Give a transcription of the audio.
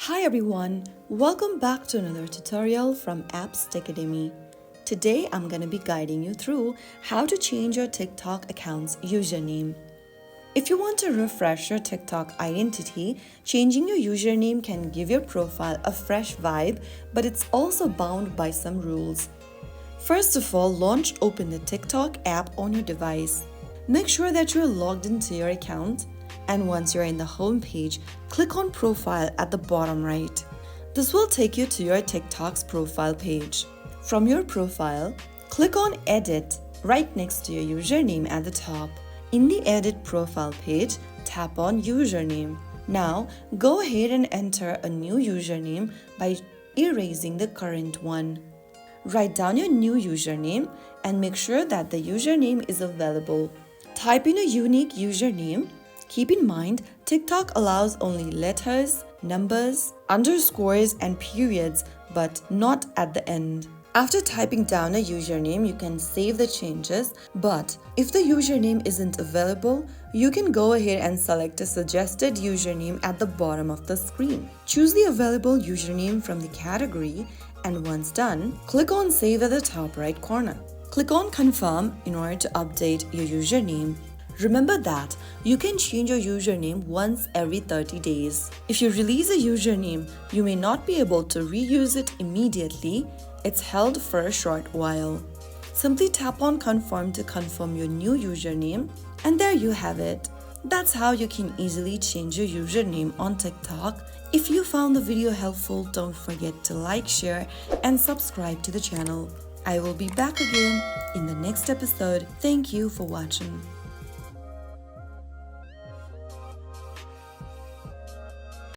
Hi everyone, welcome back to another tutorial from Apps Techademy. Today I'm going to be guiding you through how to change your TikTok account's username. If you want to refresh your TikTok identity, changing your username can give your profile a fresh vibe, but it's also bound by some rules. First of all, open the TikTok app on your device. Make sure that you're logged into your account, and once you're in the home page, click on Profile at the bottom right. This will take you to your TikTok's profile page. From your profile, click on Edit right next to your username at the top. In the Edit profile page, tap on Username. Now, go ahead and enter a new username by erasing the current one. Write down your new username and make sure that the username is available. Type in a unique username. Keep in mind, TikTok allows only letters, numbers, underscores, and periods, but not at the end. After typing down a username, you can save the changes, but if the username isn't available, you can go ahead and select a suggested username at the bottom of the screen. Choose the available username from the category, and once done, click on Save at the top right corner. Click on Confirm in order to update your username. Remember that you can change your username once every 30 days. If you release a username, you may not be able to reuse it immediately. It's held for a short while. Simply tap on Confirm to confirm your new username, and there you have it. That's how you can easily change your username on TikTok. If you found the video helpful, don't forget to like, share, and subscribe to the channel. I will be back again in the next episode. Thank you for watching.